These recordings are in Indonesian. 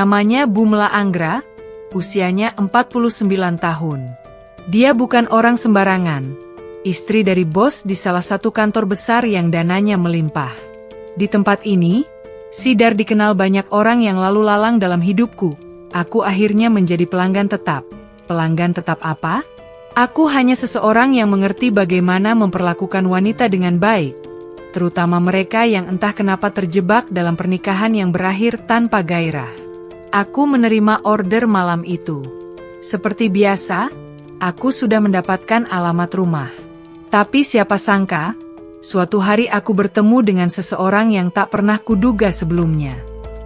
Namanya Bumela Anggra, usianya 49 tahun. Dia bukan orang sembarangan, istri dari bos di salah satu kantor besar yang dananya melimpah. Di tempat ini, Sidar dikenal banyak orang yang lalu lalang dalam hidupku. Aku akhirnya menjadi pelanggan tetap. Pelanggan tetap apa? Aku hanya seseorang yang mengerti bagaimana memperlakukan wanita dengan baik, terutama mereka yang entah kenapa terjebak dalam pernikahan yang berakhir tanpa gairah. Aku menerima order malam itu. Seperti biasa, aku sudah mendapatkan alamat rumah. Tapi siapa sangka, suatu hari aku bertemu dengan seseorang yang tak pernah kuduga sebelumnya.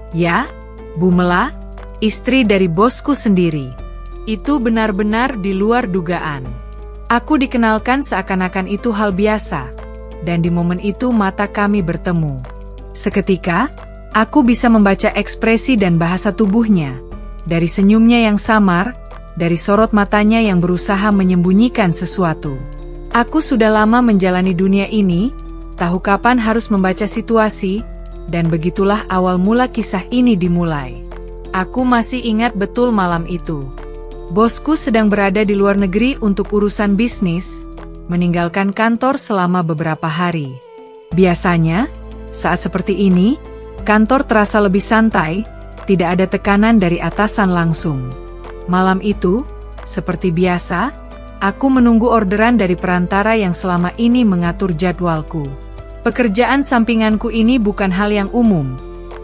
Ya, Bumela, istri dari bosku sendiri. Itu benar-benar di luar dugaan. Aku dikenalkan seakan-akan itu hal biasa, dan di momen itu mata kami bertemu. Seketika, aku bisa membaca ekspresi dan bahasa tubuhnya, dari senyumnya yang samar, dari sorot matanya yang berusaha menyembunyikan sesuatu. Aku sudah lama menjalani dunia ini, tahu kapan harus membaca situasi, dan begitulah awal mula kisah ini dimulai. Aku masih ingat betul malam itu. Bosku sedang berada di luar negeri untuk urusan bisnis, meninggalkan kantor selama beberapa hari. Biasanya, saat seperti ini, kantor terasa lebih santai, tidak ada tekanan dari atasan langsung. Malam itu, seperti biasa, aku menunggu orderan dari perantara yang selama ini mengatur jadwalku. Pekerjaan sampinganku ini bukan hal yang umum,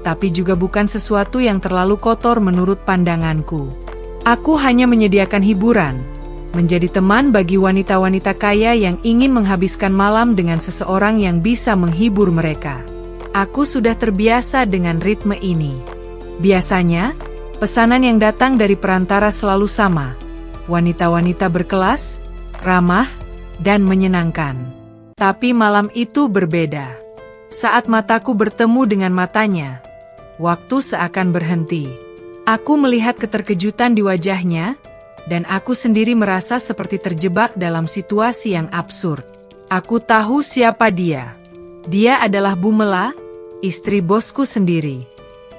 tapi juga bukan sesuatu yang terlalu kotor menurut pandanganku. Aku hanya menyediakan hiburan, menjadi teman bagi wanita-wanita kaya yang ingin menghabiskan malam dengan seseorang yang bisa menghibur mereka. Aku sudah terbiasa dengan ritme ini. Biasanya, pesanan yang datang dari perantara selalu sama. Wanita-wanita berkelas, ramah, dan menyenangkan. Tapi malam itu berbeda. Saat mataku bertemu dengan matanya, waktu seakan berhenti. Aku melihat keterkejutan di wajahnya, dan aku sendiri merasa seperti terjebak dalam situasi yang absurd. Aku tahu siapa dia. Dia adalah Bumela, istri bosku sendiri.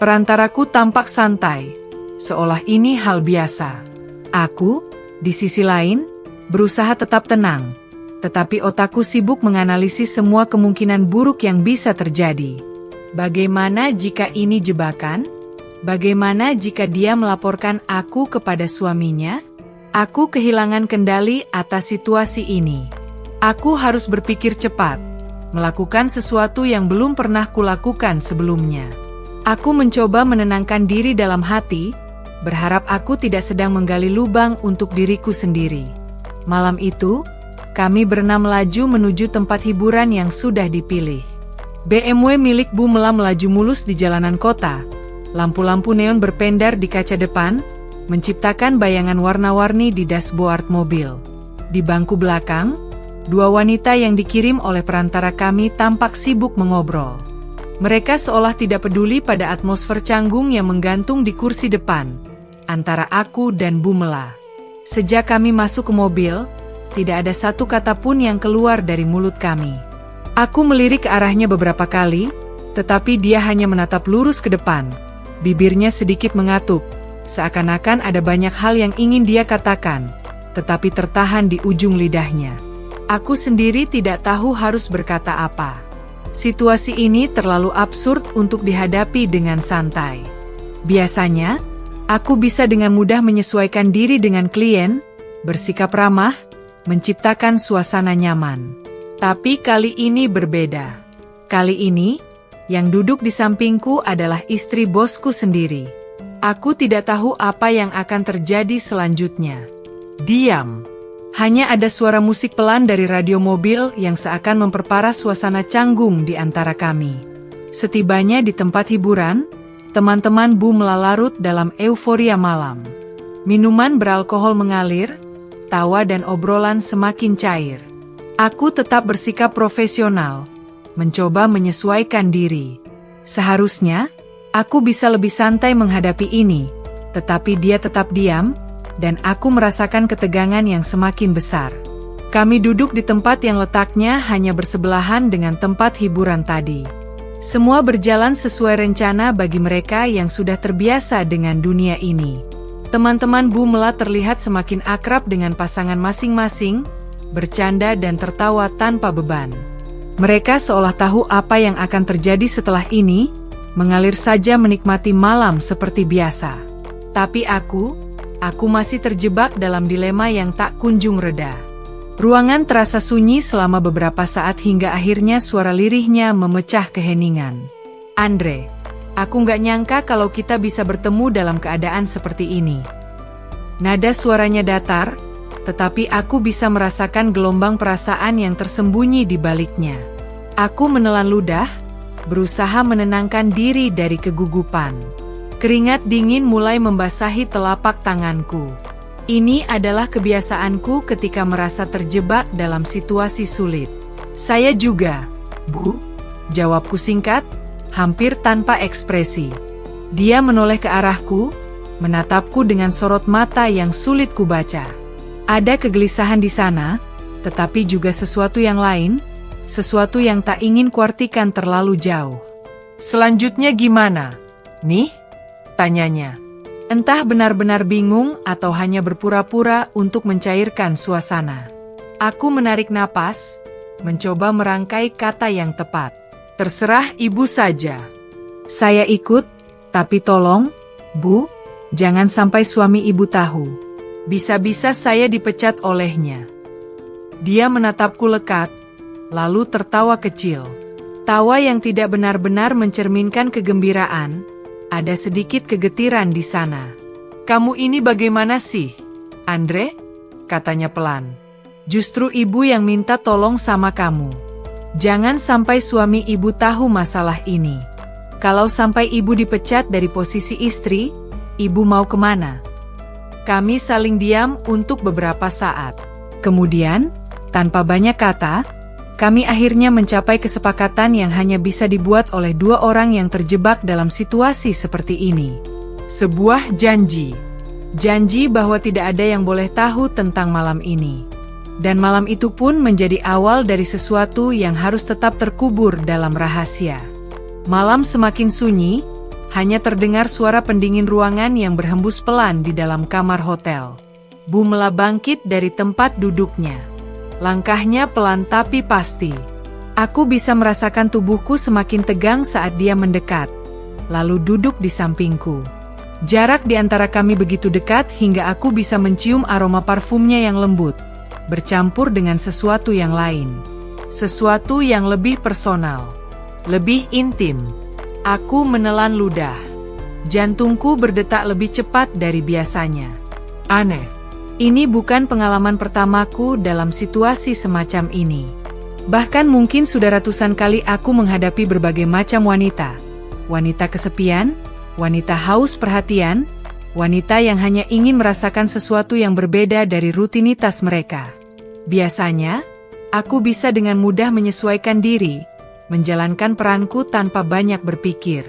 Perantaraku tampak santai, seolah ini hal biasa. Aku, di sisi lain, berusaha tetap tenang, tetapi otakku sibuk menganalisis semua kemungkinan buruk yang bisa terjadi. Bagaimana jika ini jebakan? Bagaimana jika dia melaporkan aku kepada suaminya? Aku kehilangan kendali atas situasi ini. Aku harus berpikir cepat, melakukan sesuatu yang belum pernah kulakukan sebelumnya. Aku mencoba menenangkan diri dalam hati, berharap aku tidak sedang menggali lubang untuk diriku sendiri. Malam itu, kami berenam melaju menuju tempat hiburan yang sudah dipilih. BMW milik Bumela melaju mulus di jalanan kota. Lampu-lampu neon berpendar di kaca depan, menciptakan bayangan warna-warni di dashboard mobil. Di bangku belakang, dua wanita yang dikirim oleh perantara kami tampak sibuk mengobrol. Mereka seolah tidak peduli pada atmosfer canggung yang menggantung di kursi depan, antara aku dan Bumela. Sejak kami masuk ke mobil, tidak ada satu kata pun yang keluar dari mulut kami. Aku melirik ke arahnya beberapa kali, tetapi dia hanya menatap lurus ke depan. Bibirnya sedikit mengatup, seakan-akan ada banyak hal yang ingin dia katakan, tetapi tertahan di ujung lidahnya. Aku sendiri tidak tahu harus berkata apa. Situasi ini terlalu absurd untuk dihadapi dengan santai. Biasanya, aku bisa dengan mudah menyesuaikan diri dengan klien, bersikap ramah, menciptakan suasana nyaman. Tapi kali ini berbeda. Kali ini, yang duduk di sampingku adalah istri bosku sendiri. Aku tidak tahu apa yang akan terjadi selanjutnya. Diam. Hanya ada suara musik pelan dari radio mobil yang seakan memperparah suasana canggung di antara kami. Setibanya di tempat hiburan, teman-teman Bumela larut dalam euforia malam. Minuman beralkohol mengalir, tawa dan obrolan semakin cair. Aku tetap bersikap profesional, mencoba menyesuaikan diri. Seharusnya, aku bisa lebih santai menghadapi ini, tetapi dia tetap diam, dan aku merasakan ketegangan yang semakin besar. Kami duduk di tempat yang letaknya hanya bersebelahan dengan tempat hiburan tadi. Semua berjalan sesuai rencana bagi mereka yang sudah terbiasa dengan dunia ini. Teman-teman Bu Mela terlihat semakin akrab dengan pasangan masing-masing, bercanda dan tertawa tanpa beban. Mereka seolah tahu apa yang akan terjadi setelah ini, mengalir saja menikmati malam seperti biasa. Tapi aku masih terjebak dalam dilema yang tak kunjung reda. Ruangan terasa sunyi selama beberapa saat hingga akhirnya suara lirihnya memecah keheningan. Andre, aku nggak nyangka kalau kita bisa bertemu dalam keadaan seperti ini. Nada suaranya datar, tetapi aku bisa merasakan gelombang perasaan yang tersembunyi di baliknya. Aku menelan ludah, berusaha menenangkan diri dari kegugupan. Keringat dingin mulai membasahi telapak tanganku. Ini adalah kebiasaanku ketika merasa terjebak dalam situasi sulit. Saya juga, Bu. Jawabku singkat, hampir tanpa ekspresi. Dia menoleh ke arahku, menatapku dengan sorot mata yang sulit kubaca. Ada kegelisahan di sana, tetapi juga sesuatu yang lain, sesuatu yang tak ingin kuartikan terlalu jauh. Selanjutnya gimana? Nih? Tanyanya. Entah benar-benar bingung atau hanya berpura-pura untuk mencairkan suasana. Aku menarik napas, mencoba merangkai kata yang tepat. Terserah ibu saja. Saya ikut, tapi tolong, Bu, jangan sampai suami ibu tahu. Bisa-bisa saya dipecat olehnya. Dia menatapku lekat, lalu tertawa kecil. Tawa yang tidak benar-benar mencerminkan kegembiraan. Ada sedikit kegetiran di sana. Kamu ini bagaimana sih, Andre? Katanya pelan. Justru ibu yang minta tolong sama kamu. Jangan sampai suami ibu tahu masalah ini. Kalau sampai ibu dipecat dari posisi istri, ibu mau kemana? Kami saling diam untuk beberapa saat. Kemudian, tanpa banyak kata, kami akhirnya mencapai kesepakatan yang hanya bisa dibuat oleh dua orang yang terjebak dalam situasi seperti ini. Sebuah janji. Janji bahwa tidak ada yang boleh tahu tentang malam ini. Dan malam itu pun menjadi awal dari sesuatu yang harus tetap terkubur dalam rahasia. Malam semakin sunyi, hanya terdengar suara pendingin ruangan yang berhembus pelan di dalam kamar hotel. Bu Mela bangkit dari tempat duduknya. Langkahnya pelan tapi pasti. Aku bisa merasakan tubuhku semakin tegang saat dia mendekat, lalu duduk di sampingku. Jarak di antara kami begitu dekat hingga aku bisa mencium aroma parfumnya yang lembut, bercampur dengan sesuatu yang lain. Sesuatu yang lebih personal, lebih intim. Aku menelan ludah. Jantungku berdetak lebih cepat dari biasanya. Aneh. Ini bukan pengalaman pertamaku dalam situasi semacam ini. Bahkan mungkin sudah ratusan kali aku menghadapi berbagai macam wanita. Wanita kesepian, wanita haus perhatian, wanita yang hanya ingin merasakan sesuatu yang berbeda dari rutinitas mereka. Biasanya, aku bisa dengan mudah menyesuaikan diri, menjalankan peranku tanpa banyak berpikir.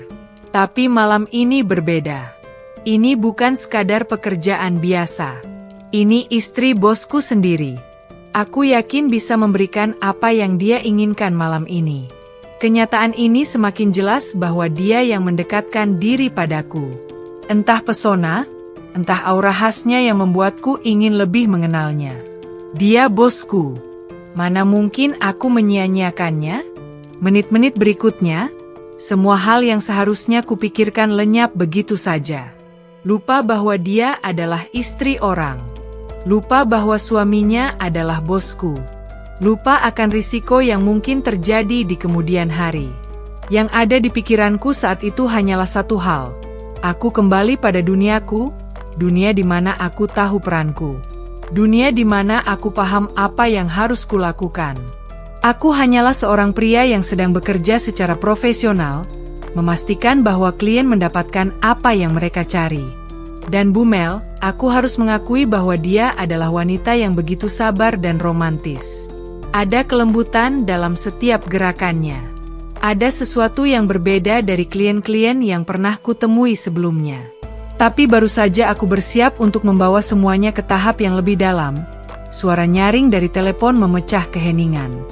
Tapi malam ini berbeda. Ini bukan sekadar pekerjaan biasa. Ini istri bosku sendiri. Aku yakin bisa memberikan apa yang dia inginkan malam ini. Kenyataan ini semakin jelas bahwa dia yang mendekatkan diri padaku. Entah pesona, entah aura khasnya yang membuatku ingin lebih mengenalnya. Dia bosku. Mana mungkin aku menyia-nyiakannya? Menit-menit berikutnya, semua hal yang seharusnya kupikirkan lenyap begitu saja. Lupa bahwa dia adalah istri orang. Lupa bahwa suaminya adalah bosku. Lupa akan risiko yang mungkin terjadi di kemudian hari. Yang ada di pikiranku saat itu hanyalah satu hal. Aku kembali pada duniaku, dunia di mana aku tahu peranku. Dunia di mana aku paham apa yang harus kulakukan. Aku hanyalah seorang pria yang sedang bekerja secara profesional, memastikan bahwa klien mendapatkan apa yang mereka cari. Dan Bu Mel, aku harus mengakui bahwa dia adalah wanita yang begitu sabar dan romantis. Ada kelembutan dalam setiap gerakannya. Ada sesuatu yang berbeda dari klien-klien yang pernah kutemui sebelumnya. Tapi baru saja aku bersiap untuk membawa semuanya ke tahap yang lebih dalam. Suara nyaring dari telepon memecah keheningan.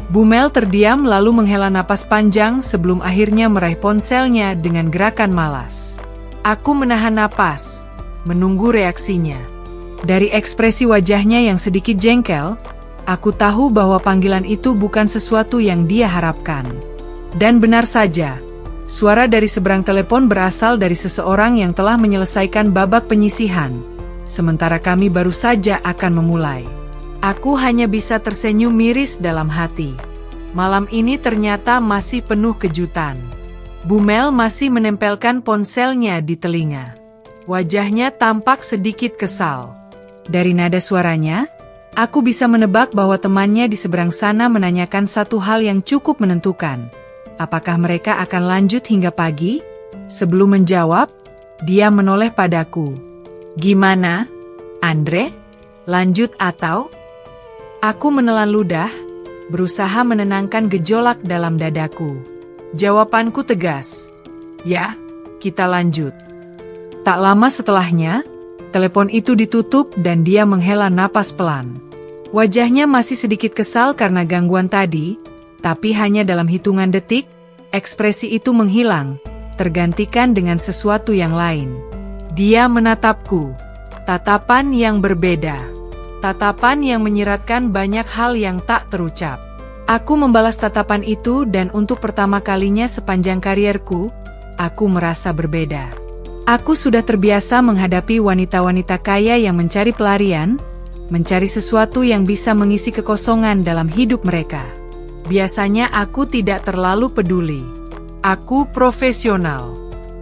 Bumel terdiam lalu menghela napas panjang sebelum akhirnya meraih ponselnya dengan gerakan malas. Aku menahan napas, menunggu reaksinya. Dari ekspresi wajahnya yang sedikit jengkel, aku tahu bahwa panggilan itu bukan sesuatu yang dia harapkan. Dan benar saja, suara dari seberang telepon berasal dari seseorang yang telah menyelesaikan babak penyisihan, sementara kami baru saja akan memulai. Aku hanya bisa tersenyum miris dalam hati. Malam ini ternyata masih penuh kejutan. Bumel masih menempelkan ponselnya di telinga. Wajahnya tampak sedikit kesal. Dari nada suaranya, aku bisa menebak bahwa temannya di seberang sana menanyakan satu hal yang cukup menentukan. Apakah mereka akan lanjut hingga pagi? Sebelum menjawab, dia menoleh padaku. Gimana, Andre? Lanjut atau? Aku menelan ludah, berusaha menenangkan gejolak dalam dadaku. Jawabanku tegas. Ya, kita lanjut. Tak lama setelahnya, telepon itu ditutup dan dia menghela napas pelan. Wajahnya masih sedikit kesal karena gangguan tadi, tapi hanya dalam hitungan detik, ekspresi itu menghilang, tergantikan dengan sesuatu yang lain. Dia menatapku, tatapan yang berbeda. Tatapan yang menyiratkan banyak hal yang tak terucap. Aku membalas tatapan itu dan untuk pertama kalinya sepanjang karierku, aku merasa berbeda. Aku sudah terbiasa menghadapi wanita-wanita kaya yang mencari pelarian, mencari sesuatu yang bisa mengisi kekosongan dalam hidup mereka. Biasanya aku tidak terlalu peduli. Aku profesional.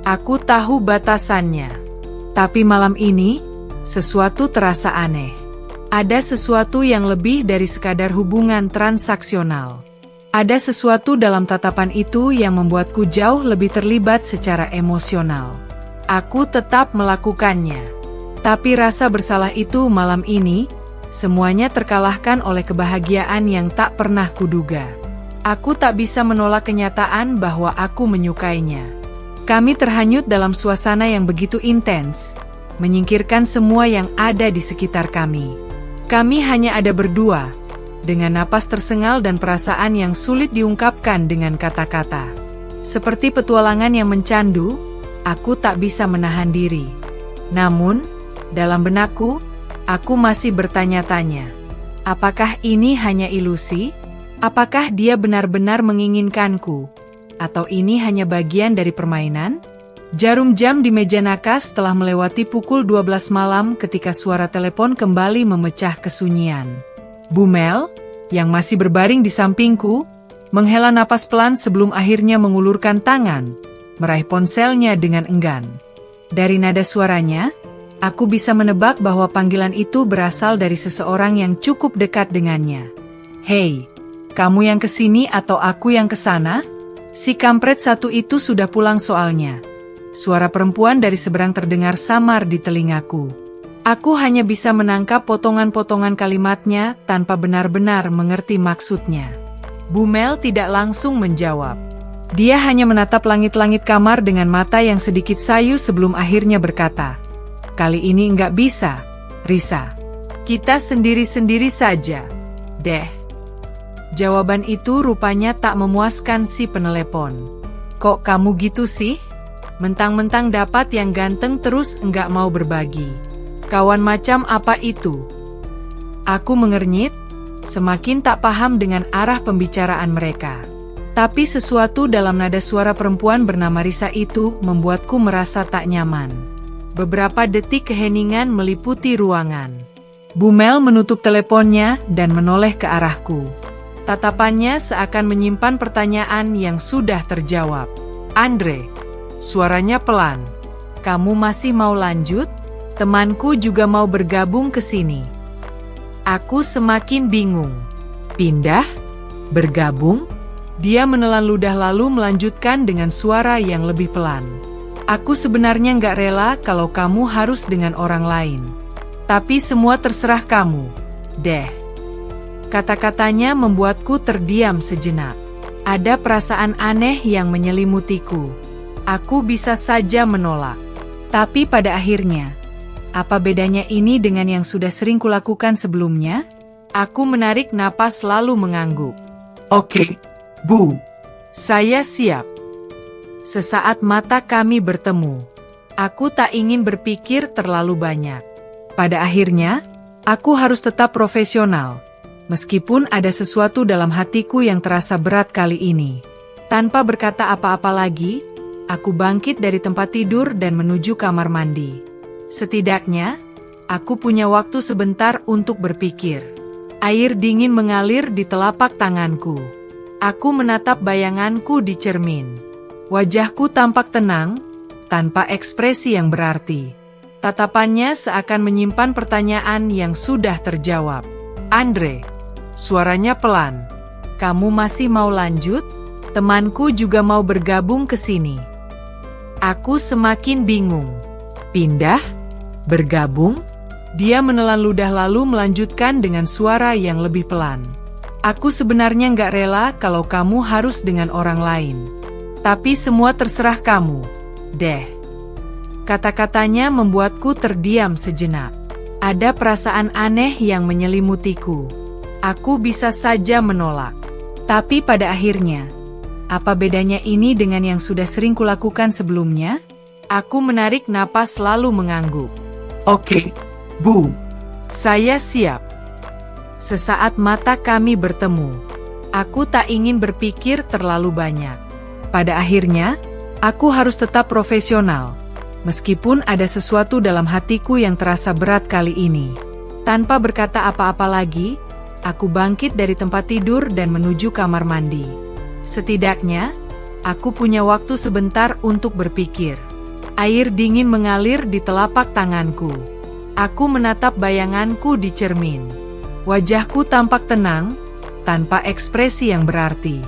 Aku tahu batasannya. Tapi malam ini, sesuatu terasa aneh. Ada sesuatu yang lebih dari sekadar hubungan transaksional. Ada sesuatu dalam tatapan itu yang membuatku jauh lebih terlibat secara emosional. Aku tetap melakukannya. Tapi rasa bersalah itu malam ini, semuanya terkalahkan oleh kebahagiaan yang tak pernah kuduga. Aku tak bisa menolak kenyataan bahwa aku menyukainya. Kami terhanyut dalam suasana yang begitu intens, menyingkirkan semua yang ada di sekitar kami. Kami hanya ada berdua, dengan napas tersengal dan perasaan yang sulit diungkapkan dengan kata-kata. Seperti petualangan yang mencandu, aku tak bisa menahan diri. Namun, dalam benakku, aku masih bertanya-tanya. Apakah ini hanya ilusi? Apakah dia benar-benar menginginkanku? Atau ini hanya bagian dari permainan? Jarum jam di meja nakas telah melewati pukul 12 malam ketika suara telepon kembali memecah kesunyian. Bumel, yang masih berbaring di sampingku, menghela napas pelan sebelum akhirnya mengulurkan tangan, meraih ponselnya dengan enggan. Dari nada suaranya, aku bisa menebak bahwa panggilan itu berasal dari seseorang yang cukup dekat dengannya. Hei, kamu yang kesini atau aku yang kesana? Si kampret satu itu sudah pulang soalnya. Suara perempuan dari seberang terdengar samar di telingaku. Aku hanya bisa menangkap potongan-potongan kalimatnya tanpa benar-benar mengerti maksudnya. Bumel tidak langsung menjawab. Dia hanya menatap langit-langit kamar dengan mata yang sedikit sayu sebelum akhirnya berkata, "Kali ini enggak bisa, Risa. Kita sendiri-sendiri saja, deh." Jawaban itu rupanya tak memuaskan si penelepon. "Kok kamu gitu sih? Mentang-mentang dapat yang ganteng terus enggak mau berbagi. Kawan macam apa itu?" Aku mengernyit, semakin tak paham dengan arah pembicaraan mereka. Tapi sesuatu dalam nada suara perempuan bernama Risa itu membuatku merasa tak nyaman. Beberapa detik keheningan meliputi ruangan. Bumel menutup teleponnya dan menoleh ke arahku. Tatapannya seakan menyimpan pertanyaan yang sudah terjawab. "Andre," suaranya pelan. "Kamu masih mau lanjut? Temanku juga mau bergabung ke sini." Aku semakin bingung. "Pindah? Bergabung?" Dia menelan ludah lalu melanjutkan dengan suara yang lebih pelan. "Aku sebenarnya nggak rela kalau kamu harus dengan orang lain. Tapi semua terserah kamu, deh." Kata-katanya membuatku terdiam sejenak. Ada perasaan aneh yang menyelimutiku. Aku bisa saja menolak. Tapi pada akhirnya, apa bedanya ini dengan yang sudah sering kulakukan sebelumnya? Aku menarik napas lalu mengangguk. Oke, Bu. Saya siap. Sesaat mata kami bertemu. Aku tak ingin berpikir terlalu banyak. Pada akhirnya, aku harus tetap profesional. Meskipun ada sesuatu dalam hatiku yang terasa berat kali ini. Tanpa berkata apa-apa lagi, aku bangkit dari tempat tidur dan menuju kamar mandi. Setidaknya, aku punya waktu sebentar untuk berpikir. Air dingin mengalir di telapak tanganku. Aku menatap bayanganku di cermin. Wajahku tampak tenang, tanpa ekspresi yang berarti. Tatapannya seakan menyimpan pertanyaan yang sudah terjawab. Andre, suaranya pelan. Kamu masih mau lanjut? Temanku juga mau bergabung ke sini. Aku semakin bingung. Pindah? Bergabung? Dia menelan ludah lalu melanjutkan dengan suara yang lebih pelan. Aku sebenarnya nggak rela kalau kamu harus dengan orang lain. Tapi semua terserah kamu, deh. Kata-katanya membuatku terdiam sejenak. Ada perasaan aneh yang menyelimutiku. Aku bisa saja menolak. Tapi pada akhirnya, apa bedanya ini dengan yang sudah sering kulakukan sebelumnya? Aku menarik napas lalu mengangguk. Oke, Bu. Saya siap. Sesaat mata kami bertemu. Aku tak ingin berpikir terlalu banyak. Pada akhirnya, aku harus tetap profesional. Meskipun ada sesuatu dalam hatiku yang terasa berat kali ini. Tanpa berkata apa-apa lagi, aku bangkit dari tempat tidur dan menuju kamar mandi. Setidaknya, aku punya waktu sebentar untuk berpikir. Air dingin mengalir di telapak tanganku. Aku menatap bayanganku di cermin. Wajahku tampak tenang, tanpa ekspresi yang berarti.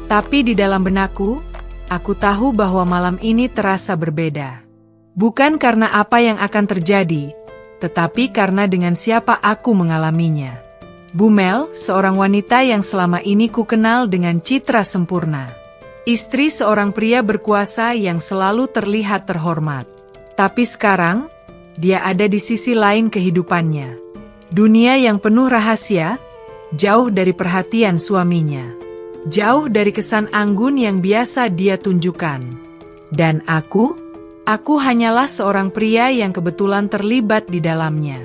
Tapi di dalam benakku, aku tahu bahwa malam ini terasa berbeda. Bukan karena apa yang akan terjadi, tetapi karena dengan siapa aku mengalaminya. Bu Mel, seorang wanita yang selama ini ku kenal dengan citra sempurna. Istri seorang pria berkuasa yang selalu terlihat terhormat. Tapi sekarang, dia ada di sisi lain kehidupannya. Dunia yang penuh rahasia, jauh dari perhatian suaminya. Jauh dari kesan anggun yang biasa dia tunjukkan. Dan aku hanyalah seorang pria yang kebetulan terlibat di dalamnya.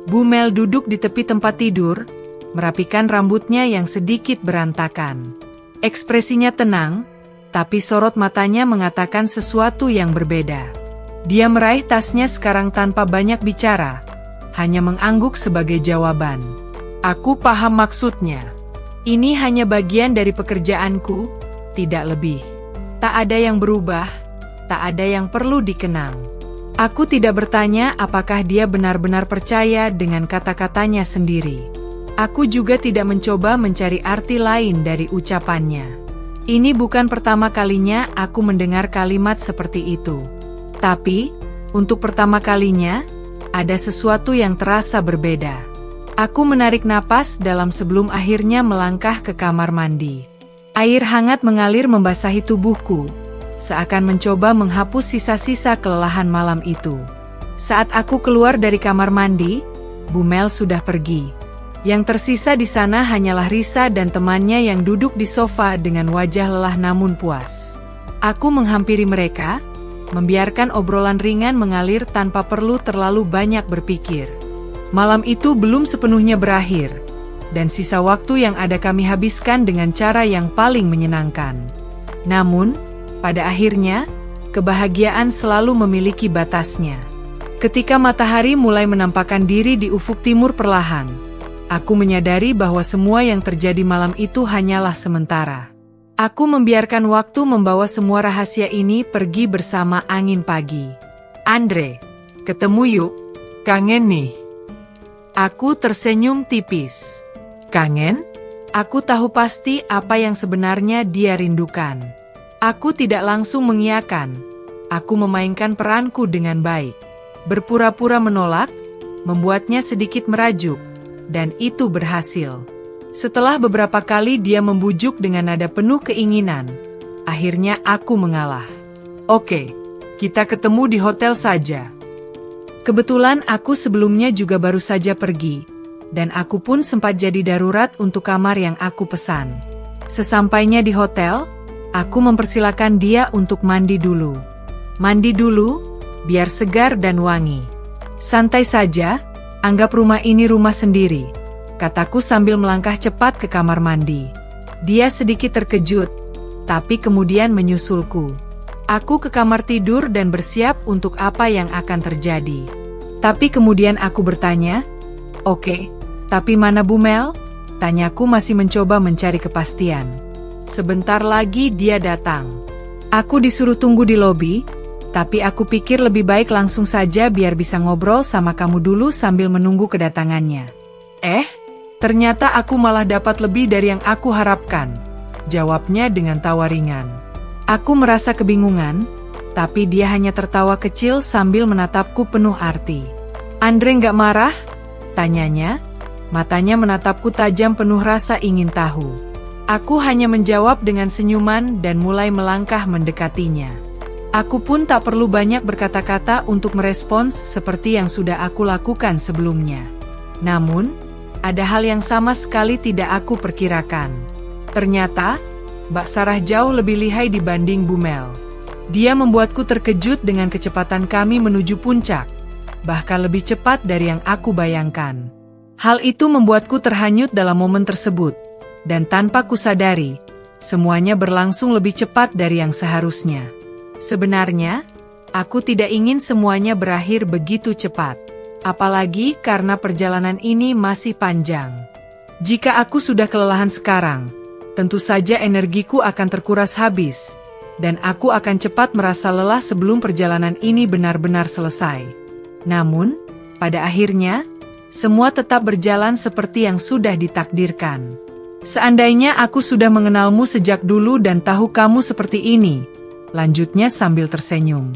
Bu Mel duduk di tepi tempat tidur, merapikan rambutnya yang sedikit berantakan. Ekspresinya tenang, tapi sorot matanya mengatakan sesuatu yang berbeda. Dia meraih tasnya sekarang tanpa banyak bicara, hanya mengangguk sebagai jawaban. Aku paham maksudnya. Ini hanya bagian dari pekerjaanku, tidak lebih. Tak ada yang berubah, tak ada yang perlu dikenang. Aku tidak bertanya apakah dia benar-benar percaya dengan kata-katanya sendiri. Aku juga tidak mencoba mencari arti lain dari ucapannya. Ini bukan pertama kalinya aku mendengar kalimat seperti itu. Tapi, untuk pertama kalinya, ada sesuatu yang terasa berbeda. Aku menarik napas dalam sebelum akhirnya melangkah ke kamar mandi. Air hangat mengalir membasahi tubuhku, seakan mencoba menghapus sisa-sisa kelelahan malam itu. Saat aku keluar dari kamar mandi, Bu Mel sudah pergi. Yang tersisa di sana hanyalah Risa dan temannya yang duduk di sofa dengan wajah lelah namun puas. Aku menghampiri mereka, membiarkan obrolan ringan mengalir tanpa perlu terlalu banyak berpikir. Malam itu belum sepenuhnya berakhir, dan sisa waktu yang ada kami habiskan dengan cara yang paling menyenangkan. Namun, pada akhirnya, kebahagiaan selalu memiliki batasnya. Ketika matahari mulai menampakkan diri di ufuk timur perlahan, aku menyadari bahwa semua yang terjadi malam itu hanyalah sementara. Aku membiarkan waktu membawa semua rahasia ini pergi bersama angin pagi. Andre, ketemu yuk. Kangen nih. Aku tersenyum tipis. Kangen? Aku tahu pasti apa yang sebenarnya dia rindukan. Aku tidak langsung mengiyakan. Aku memainkan peranku dengan baik. Berpura-pura menolak, membuatnya sedikit merajuk. Dan itu berhasil. Setelah beberapa kali dia membujuk dengan nada penuh keinginan, akhirnya aku mengalah. Oke, kita ketemu di hotel saja. Kebetulan aku sebelumnya juga baru saja pergi, dan aku pun sempat jadi darurat untuk kamar yang aku pesan. Sesampainya di hotel, aku mempersilakan dia untuk mandi dulu. Mandi dulu, biar segar dan wangi. Santai saja, anggap rumah ini rumah sendiri, kataku sambil melangkah cepat ke kamar mandi. Dia sedikit terkejut, tapi kemudian menyusulku. Aku ke kamar tidur dan bersiap untuk apa yang akan terjadi. Tapi kemudian aku bertanya, "Oke, tapi mana Bu Mel?" Tanyaku masih mencoba mencari kepastian. Sebentar lagi dia datang. Aku disuruh tunggu di lobi, tapi aku pikir lebih baik langsung saja biar bisa ngobrol sama kamu dulu sambil menunggu kedatangannya. Ternyata aku malah dapat lebih dari yang aku harapkan, jawabnya dengan tawa ringan. Aku merasa kebingungan, tapi dia hanya tertawa kecil sambil menatapku penuh arti. "Andre nggak marah?" tanyanya. Matanya menatapku tajam penuh rasa ingin tahu. Aku hanya menjawab dengan senyuman dan mulai melangkah mendekatinya. Aku pun tak perlu banyak berkata-kata untuk merespons seperti yang sudah aku lakukan sebelumnya. Namun, ada hal yang sama sekali tidak aku perkirakan. Ternyata, Mbak Sarah jauh lebih lihai dibanding Bu Mel. Dia membuatku terkejut dengan kecepatan kami menuju puncak, bahkan lebih cepat dari yang aku bayangkan. Hal itu membuatku terhanyut dalam momen tersebut, dan tanpa kusadari, semuanya berlangsung lebih cepat dari yang seharusnya. Sebenarnya, aku tidak ingin semuanya berakhir begitu cepat, apalagi karena perjalanan ini masih panjang. Jika aku sudah kelelahan sekarang, tentu saja energiku akan terkuras habis, dan aku akan cepat merasa lelah sebelum perjalanan ini benar-benar selesai. Namun, pada akhirnya, semua tetap berjalan seperti yang sudah ditakdirkan. Seandainya aku sudah mengenalmu sejak dulu dan tahu kamu seperti ini, lanjutnya sambil tersenyum.